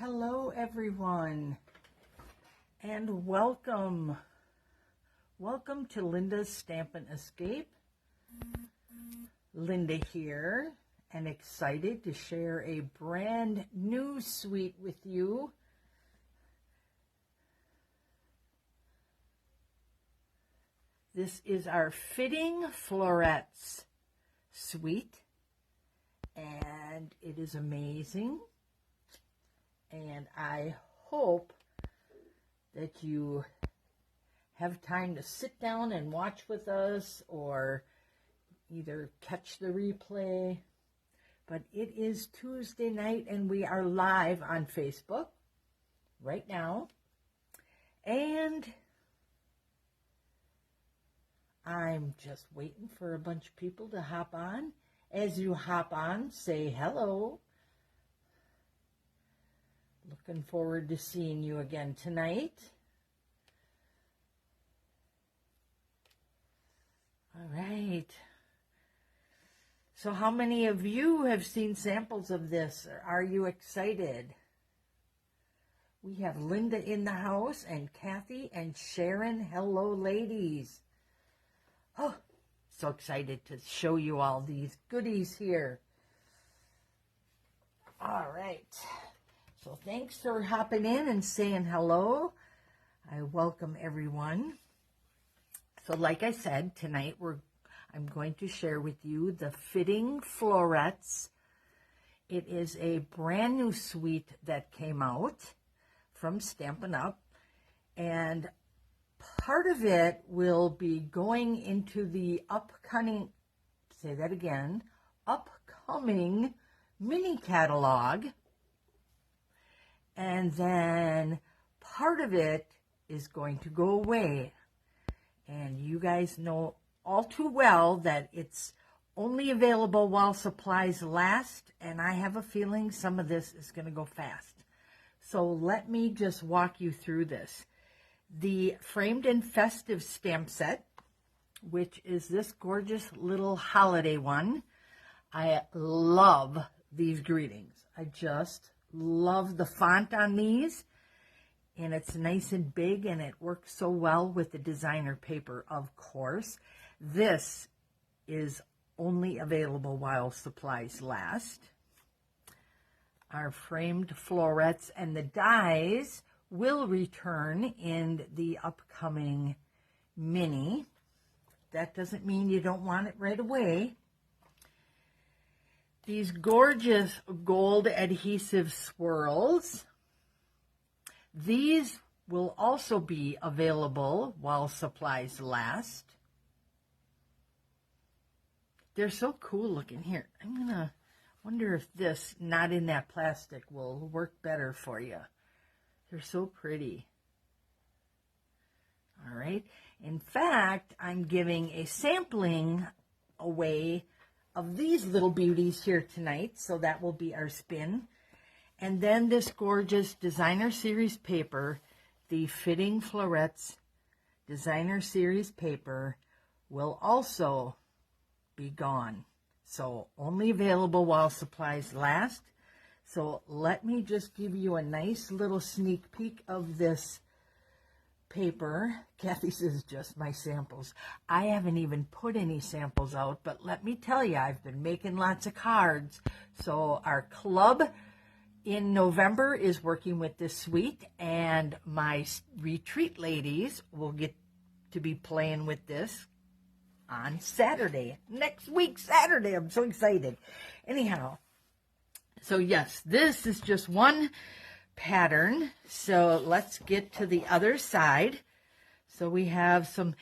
Hello everyone, and welcome. Welcome to Linda's Stampin' Escape. Linda here, and excited to share a brand new suite with you. This is our Fitting Florets suite, and it is amazing. And I hope that you have time to sit down and watch with us or either catch the replay. But it is Tuesday night and we are live on Facebook right now. And I'm just waiting for a bunch of people to hop on. As you hop on, say hello. Looking forward to seeing you again tonight. All right. So how many of you have seen samples of this? Or are you excited? We have Linda in the house and Kathy and Sharon. Hello, ladies. Oh, so excited to show you all these goodies here. All right. So thanks for hopping in and saying hello. I welcome everyone. So like I said, tonight I'm going to share with you the Fitting Florets. It is a brand new suite that came out from Stampin' Up. And part of it will be going into the upcoming mini catalog. And then part of it is going to go away. And you guys know all too well that it's only available while supplies last. And I have a feeling some of this is going to go fast. So let me just walk you through this. The Framed and Festive stamp set, which is this gorgeous little holiday one. I love these greetings. I just love the font on these, and it's nice and big, and it works so well with the designer paper, of course. This is only available while supplies last. Our framed florets and the dies will return in the upcoming mini. That doesn't mean you don't want it right away. These gorgeous gold adhesive swirls. These will also be available while supplies last. They're so cool looking. Here, I'm going to wonder if this, not in that plastic, will work better for you. They're so pretty. All right. In fact, I'm giving a sampling away of these little beauties here tonight, so that will be our spin. And then this gorgeous designer series paper, the Fitting Florets designer series paper, will also be gone. So only available while supplies last. So let me just give you a nice little sneak peek of this paper. Kathy says just my samples. I haven't even put any samples out, but let me tell you, I've been making lots of cards. So our club in November is working with this suite, and my retreat ladies will get to be playing with this on Saturday, next week Saturday. I'm so excited. Anyhow, so yes, this is just one pattern. So let's get to the other side. So we have some,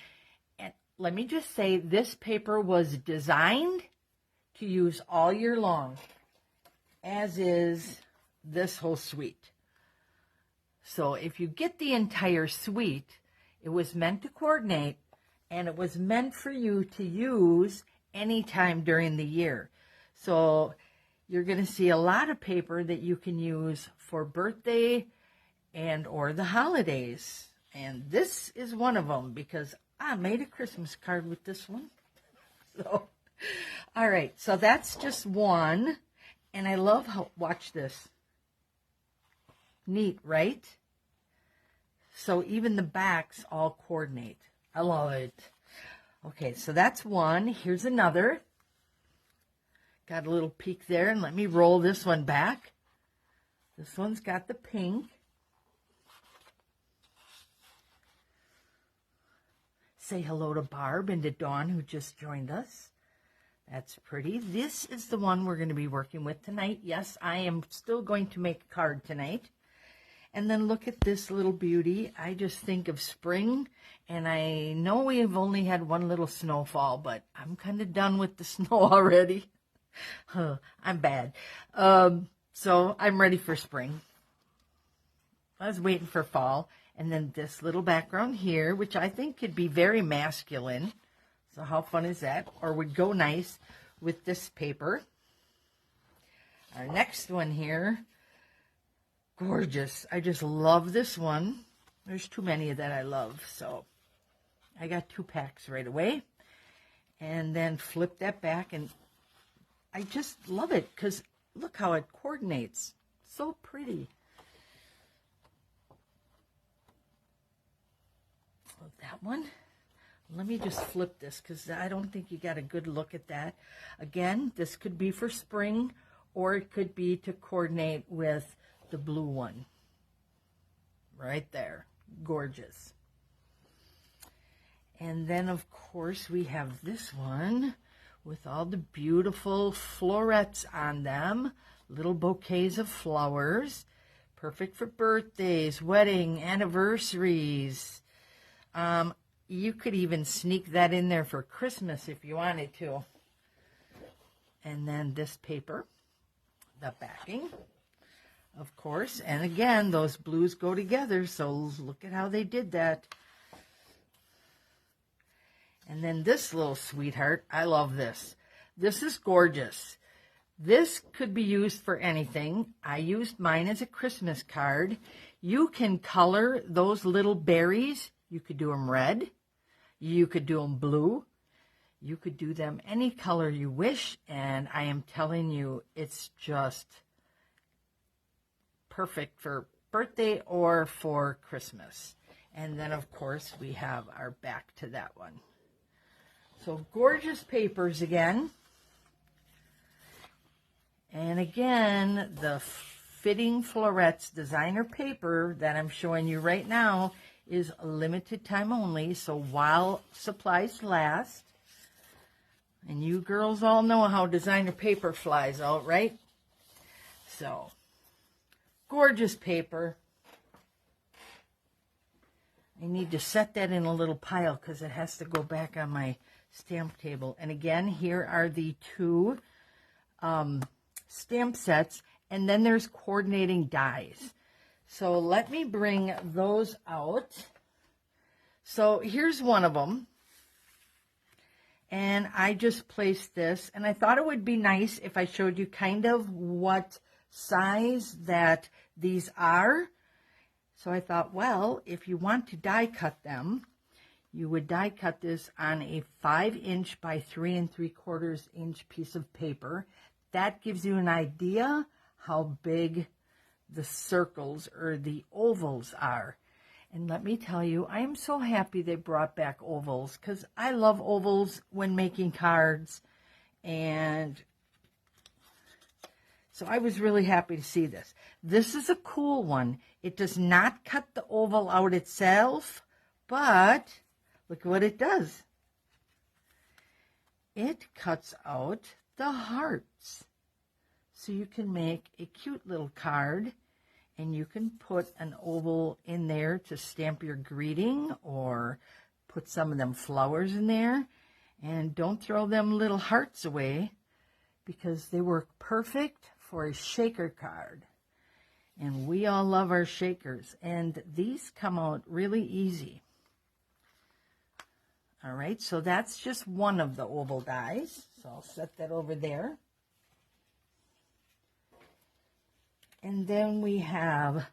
and let me just say, this paper was designed to use all year long, as is this whole suite. So if you get the entire suite, it was meant to coordinate, and it was meant for you to use anytime during the year. So you're going to see a lot of paper that you can use for birthday and or the holidays. And this is one of them, because I made a Christmas card with this one. So, all right, so that's just one. And I love how, watch this. Neat, right? So even the backs all coordinate. I love it. Okay, so that's one. Here's another. Got a little peek there, and let me roll this one back. This one's got the pink. Say hello to Barb and to Dawn, who just joined us. That's pretty. This is the one we're going to be working with tonight. Yes, I am still going to make a card tonight. And then look at this little beauty. I just think of spring, and I know we've only had one little snowfall, but I'm kind of done with the snow already. I'm bad. So I'm ready for spring. I was waiting for fall. And then this little background here, which I think could be very masculine. So how fun is that? Or would go nice with this paper. Our next one here, gorgeous. I just love this one. There's too many that I love. So I got 2 packs right away. And then flip that back. And I just love it because look how it coordinates. So pretty. That one. Let me just flip this because I don't think you got a good look at that. Again, this could be for spring, or it could be to coordinate with the blue one. Right there. Gorgeous. And then, of course, we have this one with all the beautiful florets on them. Little bouquets of flowers. Perfect for birthdays, wedding, anniversaries. You could even sneak that in there for Christmas if you wanted to. And then this paper, the backing, of course. And again, those blues go together, so look at how they did that. And then this little sweetheart, I love this. This is gorgeous. This could be used for anything. I used mine as a Christmas card. You can color those little berries. You could do them red. You could do them blue. You could do them any color you wish. And I am telling you, it's just perfect for birthday or for Christmas. And then, of course, we have our back to that one. So gorgeous papers again. And again, the Fitting Florets designer paper that I'm showing you right now is a limited time only, so while supplies last. And you girls all know how designer paper flies out, right? So, gorgeous paper. I need to set that in a little pile because it has to go back on my stamp table. And again, here are the 2 stamp sets, and then there's coordinating dies. So let me bring those out. So here's one of them. And I just placed this. And I thought it would be nice if I showed you kind of what size that these are. So I thought, well, if you want to die cut them, you would die cut this on a 5" by 3 3/4 inch piece of paper. That gives you an idea how big the circles or the ovals are. And let me tell you, I am so happy they brought back ovals because I love ovals when making cards. And so I was really happy to see this. This is a cool one. It does not cut the oval out itself, but look what it does. It cuts out the hearts. So you can make a cute little card, and you can put an oval in there to stamp your greeting, or put some of them flowers in there. And don't throw them little hearts away, because they work perfect for a shaker card. And we all love our shakers, and these come out really easy. All right, so that's just one of the oval dies. So I'll set that over there. And then we have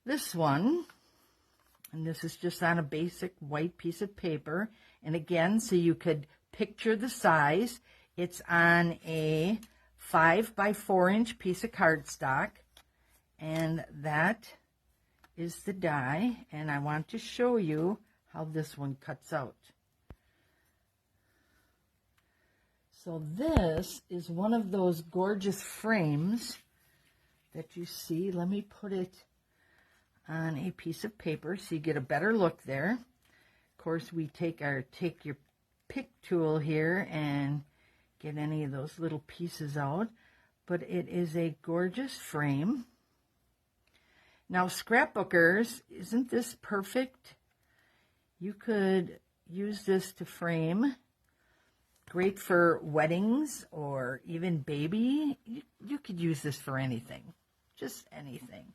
this one, and this is just on a basic white piece of paper. And again, so you could picture the size, it's on a 5 by 4 inch piece of cardstock, and that is the die, and I want to show you how this one cuts out. So this is one of those gorgeous frames that you see. Let me put it on a piece of paper so you get a better look there. Of course, we take your pick tool here and get any of those little pieces out, but it is a gorgeous frame. Now, scrapbookers, isn't this perfect? You could use this to frame. Great for weddings or even baby. You could use this for anything, just anything.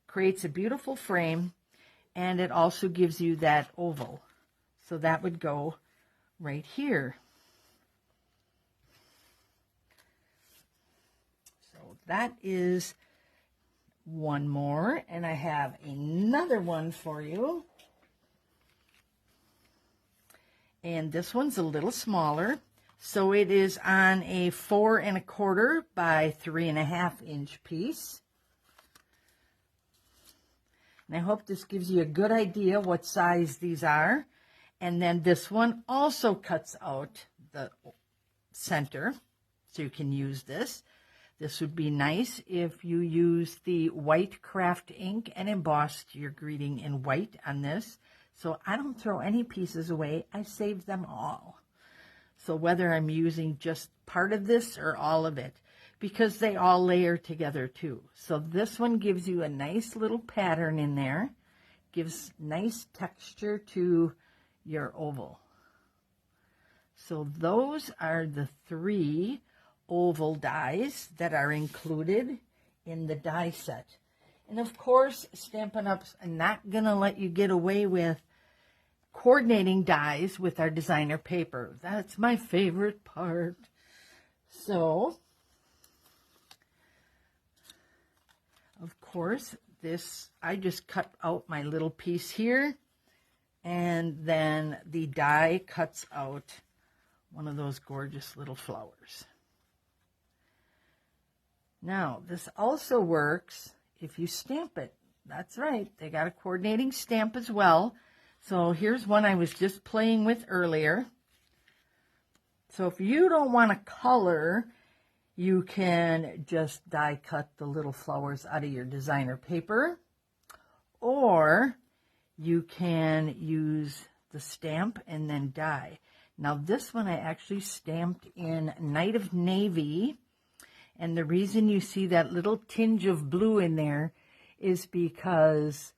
Creates a beautiful frame, and it also gives you that oval. So that would go right here. So that is one more, and I have another one for you. And this one's a little smaller. So it is on a 4 1/4 by 3 1/2 inch piece. And I hope this gives you a good idea what size these are. And then this one also cuts out the center, so you can use this. This would be nice if you use the white craft ink and embossed your greeting in white on this. So I don't throw any pieces away. I saved them all. So whether I'm using just part of this or all of it, because they all layer together too. So this one gives you a nice little pattern in there, gives nice texture to your oval. So those are the 3 oval dies that are included in the die set. And of course, Stampin' Up's not going to let you get away with coordinating dies with our designer paper. That's my favorite part. So, of course, this, I just cut out my little piece here, and then the die cuts out one of those gorgeous little flowers. Now, this also works if you stamp it. That's right, they got a coordinating stamp as well. So here's one I was just playing with earlier. So if you don't want to color, you can just die cut the little flowers out of your designer paper, or you can use the stamp and then die. Now this one I actually stamped in Night of Navy, and the reason you see that little tinge of blue in there is because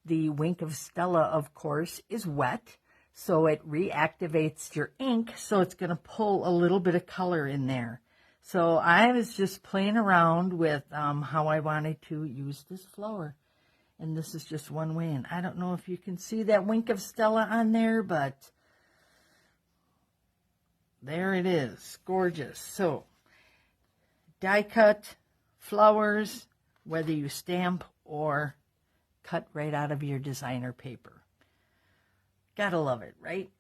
the Wink of Stella, of course, is wet, so it reactivates your ink, so it's going to pull a little bit of color in there. So I was just playing around with how I wanted to use this flower, and this is just one way. And I don't know if you can see that Wink of Stella on there, but there it is, gorgeous. So die cut flowers, whether you stamp or cut right out of your designer paper. Gotta love it, right?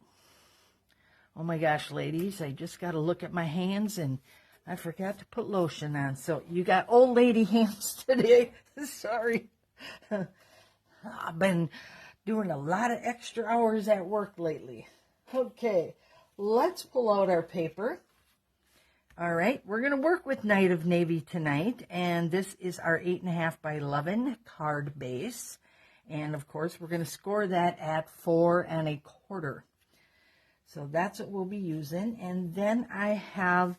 Oh my gosh, ladies, I just gotta look at my hands, and I forgot to put lotion on. So you got old lady hands today. Sorry. I've been doing a lot of extra hours at work lately. Okay, let's pull out our paper. All right, we're going to work with Night of Navy tonight, and this is our 8 1/2 by 11 card base. And of course, we're going to score that at 4 1/4. So that's what we'll be using. And then I have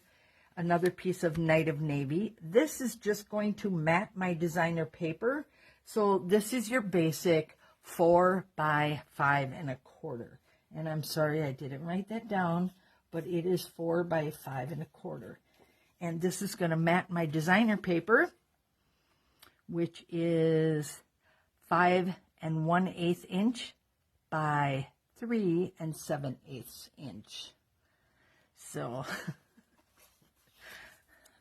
another piece of Night of Navy. This is just going to mat my designer paper. So this is your basic 4 by 5 1/4. And I'm sorry I didn't write that down, but it is 4 by 5 1/4. And this is going to mat my designer paper, which is 5 1/8 inch by 3 7/8 inch. So,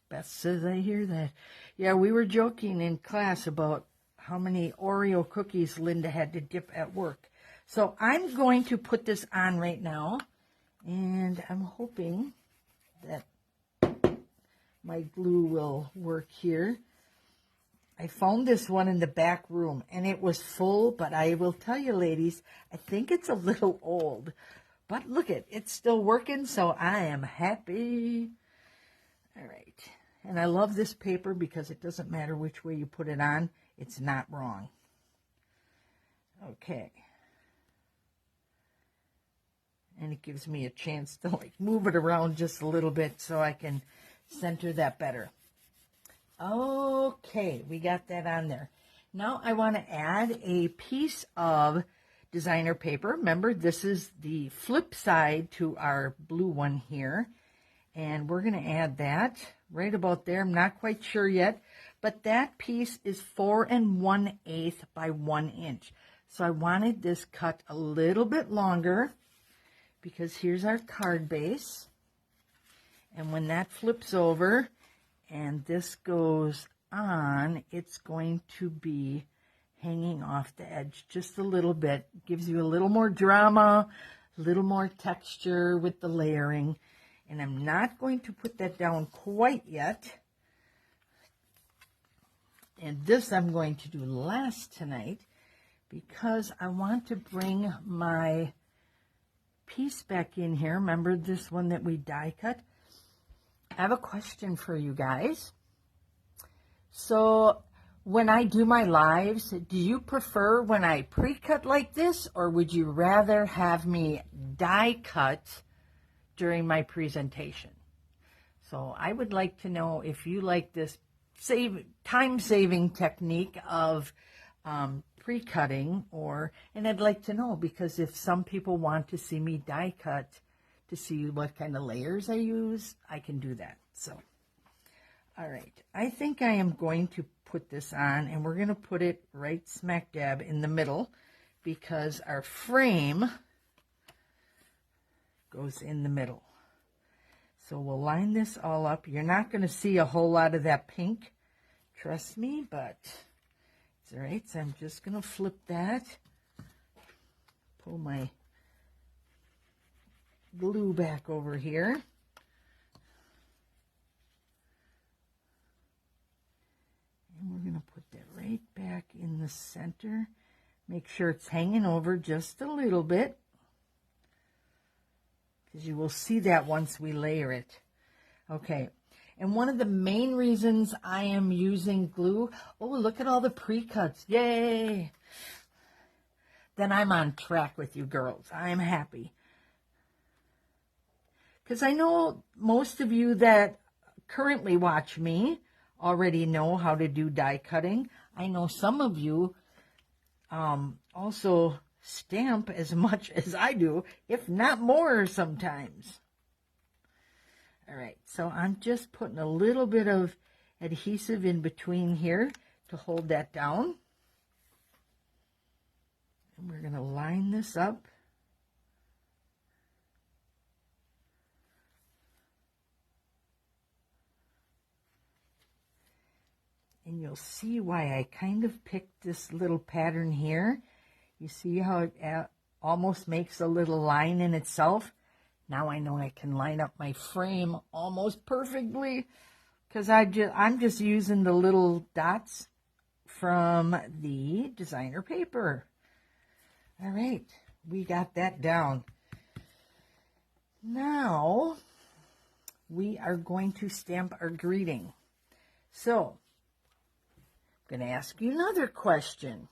Beth says I hear that. Yeah, we were joking in class about how many Oreo cookies Linda had to dip at work. So I'm going to put this on right now, and I'm hoping that my glue will work here. I found this one in the back room, and it was full, but I will tell you, ladies, I think it's a little old. But look it's still working, so I am happy. All right. And I love this paper because it doesn't matter which way you put it on. It's not wrong. Okay. And it gives me a chance to like move it around just a little bit so I can center that better. Okay, we got that on there. Now I want to add a piece of designer paper. Remember, this is the flip side to our blue one here. And we're going to add that right about there. I'm not quite sure yet, but that piece is 4 1/8 by 1 inch. So I wanted this cut a little bit longer because here's our card base. And when that flips over and this goes on, it's going to be hanging off the edge just a little bit. Gives you a little more drama, a little more texture with the layering. And I'm not going to put that down quite yet. And this I'm going to do last tonight because I want to bring my piece back in here. Remember this one that we die cut? I have a question for you guys. So when I do my lives, do you prefer when I pre-cut like this, or would you rather have me die cut during my presentation? So I would like to know if you like this time-saving technique of pre-cutting, and I'd like to know, because if some people want to see me die cut to see what kind of layers I use, I can do that. So, all right, I think I am going to put this on, and we're going to put it right smack dab in the middle because our frame goes in the middle. So we'll line this all up. You're not going to see a whole lot of that pink, trust me, but it's all right. So I'm just going to flip that, pull my glue back over here. And we're going to put that right back in the center. Make sure it's hanging over just a little bit, because you will see that once we layer it. Okay, and one of the main reasons I am using glue, oh, look at all the pre-cuts, yay! Then I'm on track with you girls. I'm happy. Because I know most of you that currently watch me already know how to do die cutting. I know some of you also stamp as much as I do, if not more sometimes. All right, so I'm just putting a little bit of adhesive in between here to hold that down. And we're going to line this up. And you'll see why I kind of picked this little pattern here. You see how it almost makes a little line in itself? Now I know I can line up my frame almost perfectly because I'm just using the little dots from the designer paper. All right, we got that down. Now we are going to stamp our greeting. So I'm going to ask you another question.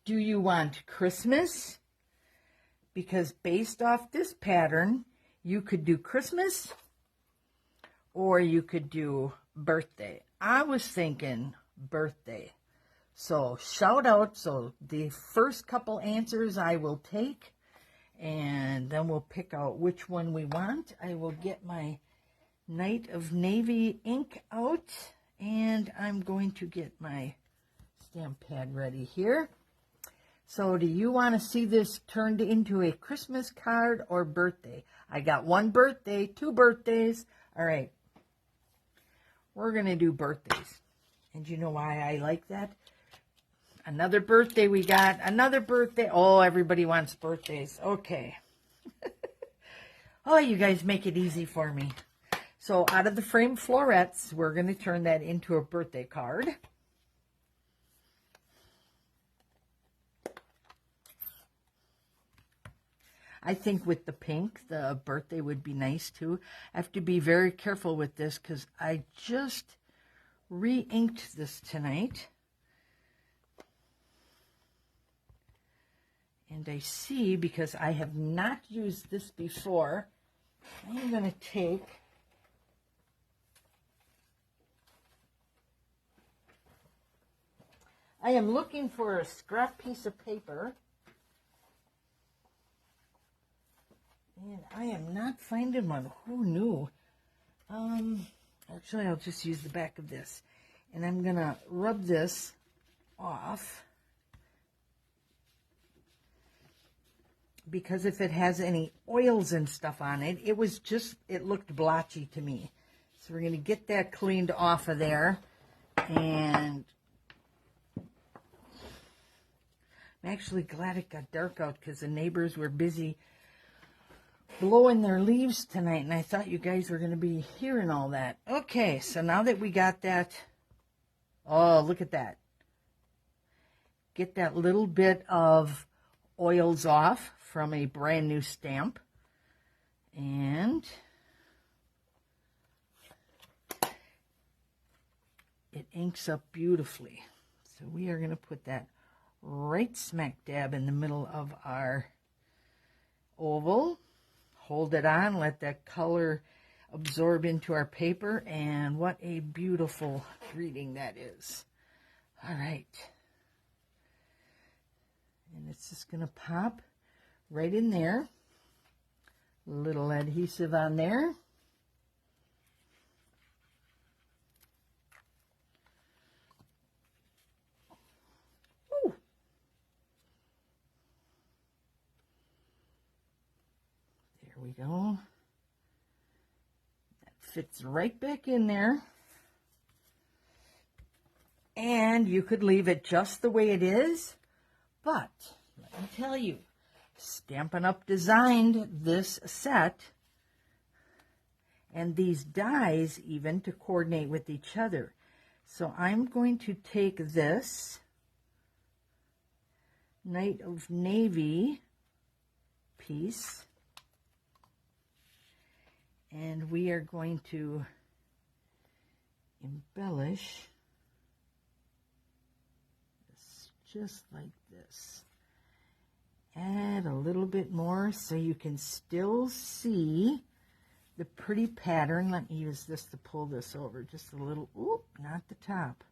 Do you want Christmas? Because based off this pattern, you could do Christmas or you could do birthday. I was thinking birthday. So shout out. So the first couple answers I will take, and then we'll pick out which one we want. I will get my Night of Navy ink out, and I'm going to get my stamp pad ready here. So do you want to see this turned into a Christmas card or birthday? I got one birthday, 2 birthdays. All right. We're going to do birthdays. And you know why I like that? Another birthday we got. Another birthday. Oh, everybody wants birthdays. Okay. Oh, you guys make it easy for me. So out of the frame florets, we're going to turn that into a birthday card. I think with the pink, the birthday would be nice too. I have to be very careful with this because I just re-inked this tonight. And I see, because I have not used this before, I'm going to take I am looking for a scrap piece of paper. And I am not finding one. Who knew? Actually, I'll just use the back of this. And I'm going to rub this off. Because if it has any oils and stuff on it, it looked blotchy to me. So we're going to get that cleaned off of there. And I'm actually glad it got dark out because the neighbors were busy blowing their leaves tonight, and I thought you guys were going to be hearing all that. Okay, so now that we got that, oh, look at that. Get that little bit of oils off from a brand new stamp. And it inks up beautifully. So we are going to put that right smack dab in the middle of our oval. Hold it on, let that color absorb into our paper, and what a beautiful greeting that is. All right. And it's just going to pop right in there. A little adhesive on there. Ooh. There we go. That fits right back in there. And you could leave it just the way it is, but let me tell you, Stampin' Up! Designed this set and these dies even to coordinate with each other. So I'm going to take this Night of Navy piece, and we are going to embellish this just like this. Add a little bit more so you can still see the pretty pattern. Let me use this to pull this over just a little. Oop, not the top,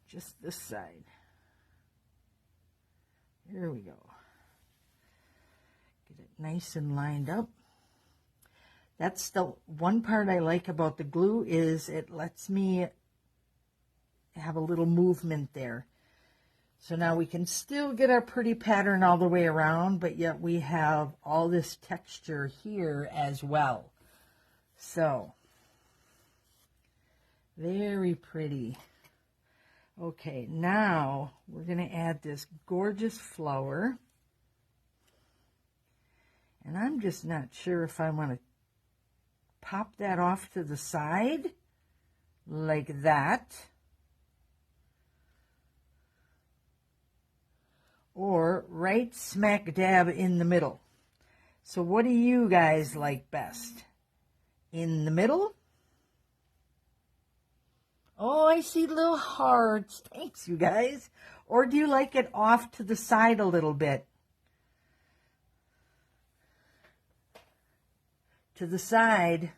just this side. There we go. Get it nice and lined up. That's the one part I like about the glue, is it lets me have a little movement there. So now we can still get our pretty pattern all the way around, but yet we have all this texture here as well. So, very pretty. Okay, now we're going to add this gorgeous flower. And I'm just not sure if I want to pop that off to the side like that, or right smack dab in the middle. So what do you guys like best? In the middle? Oh, I see little hearts. Thanks, you guys. Or do you like it off to the side a little bit? To the side.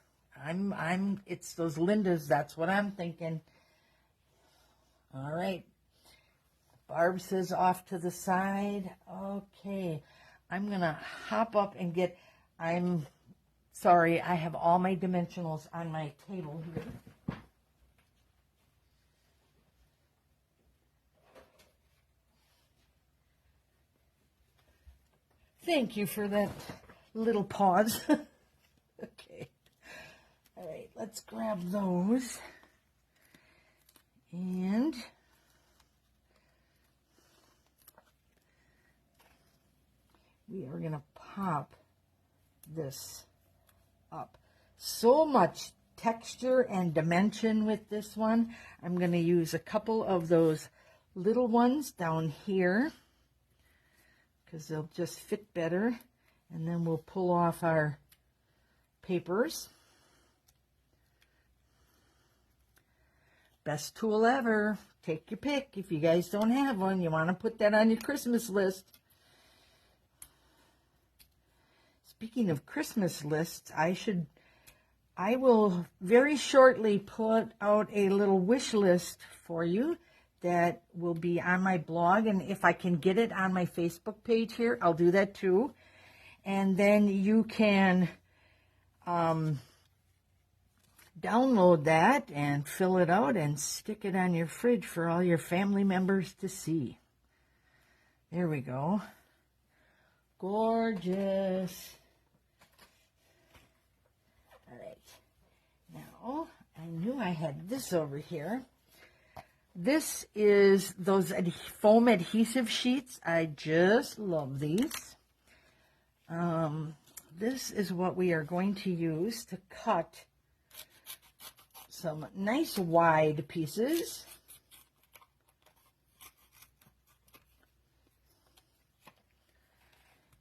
It's those Lindas. That's what I'm thinking. All right. Barb says off to the side. Okay. I'm going to hop up and get, I'm sorry, I have all my dimensionals on my table here. Thank you for that little pause. Okay. All right, let's grab those. And we are going to pop this up. So much texture and dimension with this one. I'm going to use a couple of those little ones down here because they'll just fit better. And then we'll pull off our papers. Best tool ever. Take your pick. If you guys don't have one, you want to put that on your Christmas list. Speaking of Christmas lists, I will very shortly put out a little wish list for you that will be on my blog. And if I can get it on my Facebook page here, I'll do that too. And then you can download that and fill it out and stick it on your fridge for all your family members to see. There we go. Gorgeous. All right. Now, I knew I had this over here. This is those foam adhesive sheets. I just love these. This is what we are going to use to cut some nice wide pieces.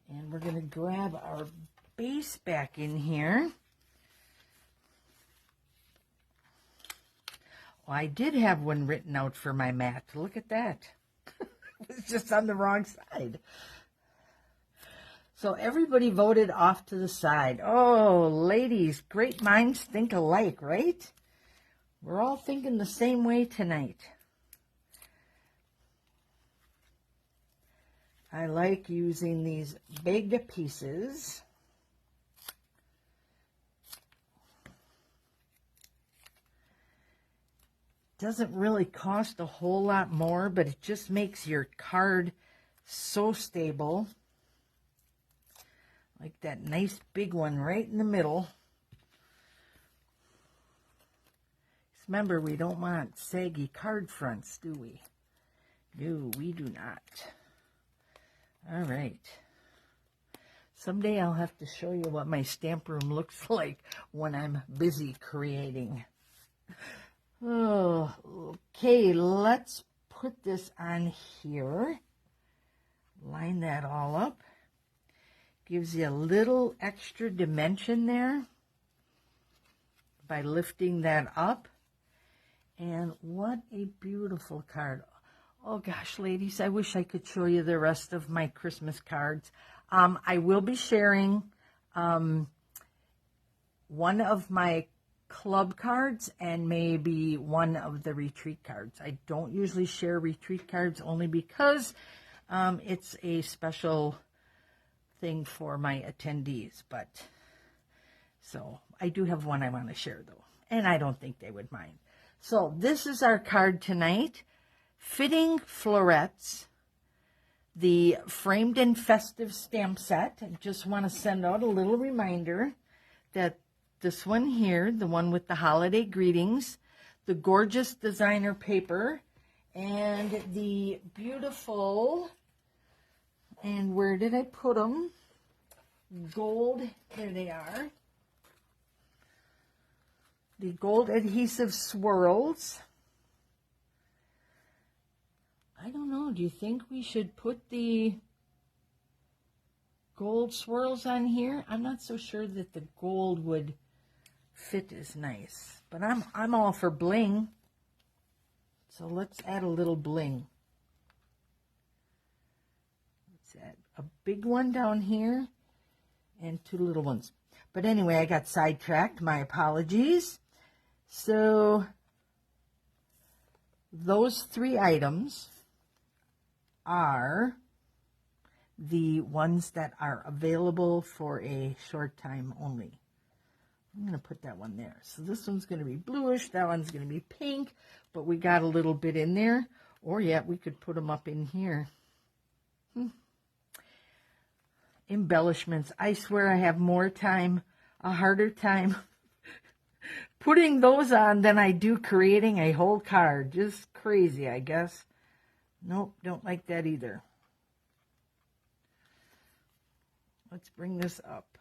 And we're going to grab our base back in here. Well, I did have one written out for my mat. Look at that. It's just on the wrong side. So everybody voted off to the side. Oh, ladies, great minds think alike, right? We're all thinking the same way tonight. I like using these big pieces. Doesn't really cost a whole lot more, but it just makes your card so stable. Like that nice big one right in the middle. Just remember, we don't want saggy card fronts, do we? No, we do not. All right. Someday I'll have to show you what my stamp room looks like when I'm busy creating. Oh, okay, let's put this on here. Line that all up. Gives you a little extra dimension there by lifting that up. And what a beautiful card. Oh gosh, ladies, I wish I could show you the rest of my Christmas cards. I will be sharing one of my club cards and maybe one of the retreat cards. I don't usually share retreat cards only because it's a special thing for my attendees, but so I do have one I want to share though, and I don't think they would mind. So this is our card tonight. Fitting Florets, the framed and festive stamp set. I just want to send out a little reminder that this one here, the one with the holiday greetings, the gorgeous designer paper, and the beautiful, and where did I put them? Gold, there they are. The gold adhesive swirls. I don't know, do you think we should put the gold swirls on here? I'm not so sure that the gold would fit as nice, but I'm all for bling. So let's add a little bling. Let's add a big one down here and two little ones. But anyway, I got sidetracked. My apologies. So those three items are the ones that are available for a short time only. I'm going to put that one there. So this one's going to be bluish. That one's going to be pink. But we got a little bit in there. Or, yeah, we could put them up in here. Embellishments. I swear I have more time, a harder time putting those on than I do creating a whole card. Just crazy, I guess. Nope, don't like that either. Let's bring this up.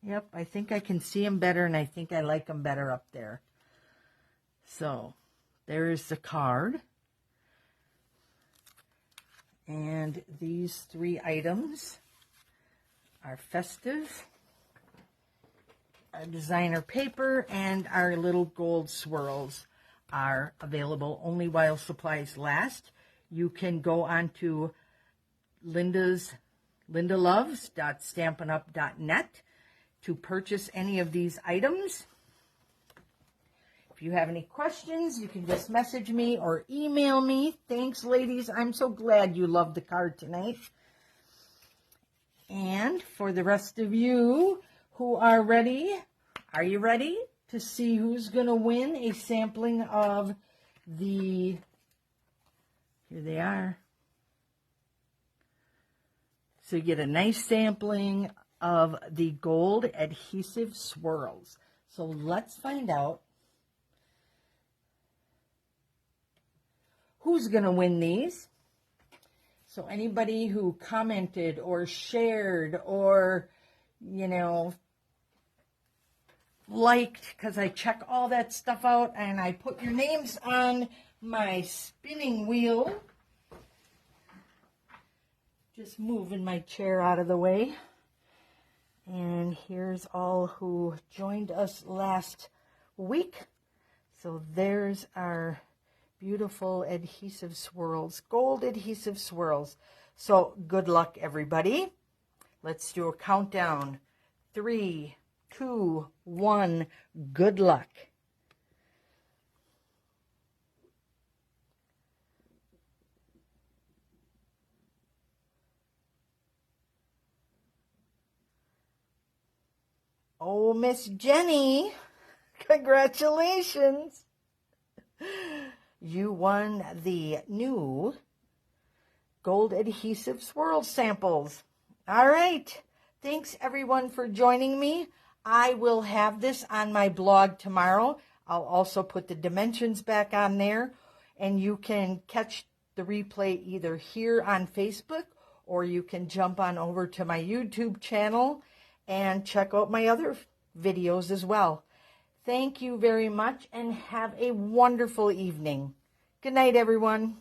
Yep, I think I can see them better, and I think I like them better up there. So, there's the card. And these 3 items are festive, our designer paper, and our little gold swirls are available only while supplies last. You can go on to lindaloves.stampinup.net to purchase any of these items. If you have any questions, you can just message me or email me. Thanks, ladies. I'm so glad you loved the card tonight. And for the rest of you who are ready, are you ready to see who's going to win a sampling of the, here they are. So you get a nice sampling of the gold adhesive swirls. So let's find out who's going to win these. So anybody who commented or shared or, you know, liked, because I check all that stuff out and I put your names on my spinning wheel. Just moving my chair out of the way. And here's all who joined us last week. So there's our beautiful adhesive swirls, gold adhesive swirls. So good luck, everybody. Let's do a countdown. 3, 2, 1. Good luck. Oh, Miss Jenny, congratulations. You won the new gold adhesive swirl samples. All right. Thanks, everyone, for joining me. I will have this on my blog tomorrow. I'll also put the dimensions back on there, and you can catch the replay either here on Facebook, or you can jump on over to my YouTube channel and check out my other videos as well. Thank you very much, and have a wonderful evening. Good night, everyone.